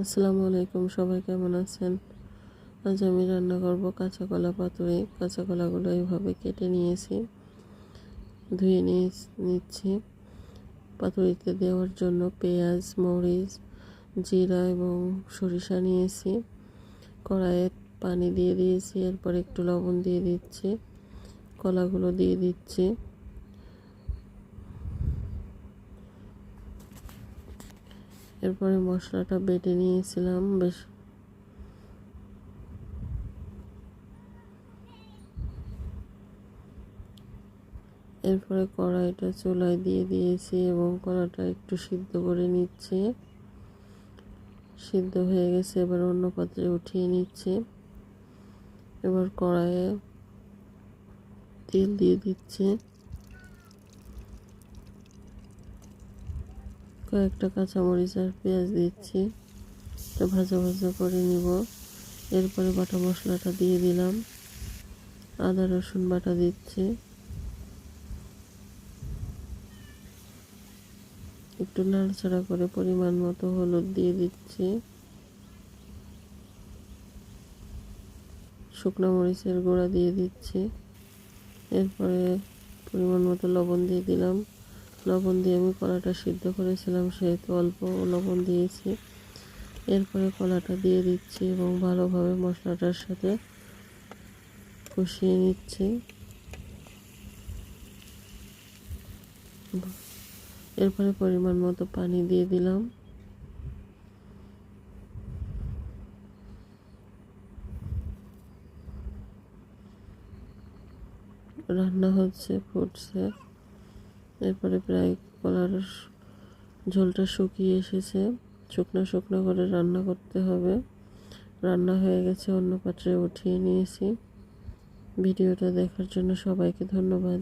আসসালামু আলাইকুম, সবাই কেমন আছেন? আজ আমি রান্না করব কাঁচা কলা পাতুরি। কাঁচা কলাগুলো এইভাবে কেটে নিয়েছি, ধুয়ে নিচ্ছি। পাতুরিতে দেওয়ার জন্য পেঁয়াজ, মরিচ, জিরা এবং সরিষা নিয়েছি। কড়াইয়ে পানি দিয়ে দিয়েছি, এরপর একটু লবণ দিয়ে দিচ্ছি, কলাগুলো দিয়ে দিচ্ছি। এরপরে মশলাটা বেটে নিয়েছিলাম এরপরে কড়াইটা চুলায় দিয়ে দিয়েছি এবং কড়াইটা একটু সিদ্ধ করে নিচ্ছি। সিদ্ধ হয়ে গেছে, এবার অন্য পাত্রে উঠিয়ে নিচ্ছি। এবার কড়াইয়ে তেল দিয়ে দিচ্ছি, কয়েকটা কাঁচামরিচ আর পেঁয়াজ দিচ্ছি, এটা ভাজা ভাজা করে নিব। এরপরে বাটা মশলাটা দিয়ে দিলাম, আদা রসুন বাটা দিচ্ছি, একটু নাড়াচাড়া করে পরিমাণ মতো হলুদ দিয়ে দিচ্ছি, শুকনো মরিচের গুঁড়া দিয়ে দিচ্ছি। এরপরে পরিমাণ মতো লবণ দিয়ে দিলাম। লবণ দিয়ে আমি কলাটা সিদ্ধ করেছিলাম, সেহেতু অল্প লবণ দিয়েছি। এরপরে কলাটা দিয়ে দিচ্ছি এবং ভালোভাবে মশলাটার সাথে কষিয়ে নিচ্ছি। এরপরে পরিমাণ মতো পানি দিয়ে দিলাম। রান্না হচ্ছে, ফুটছে। এরপরে প্রায় কলার ঝোলটা শুকিয়ে এসেছে, শুকনো শুকনো করে রান্না করতে হবে। রান্না হয়ে গেছে, অন্য পাত্রে উঠিয়ে নিয়েছি। ভিডিওটা দেখার জন্য সবাইকে ধন্যবাদ।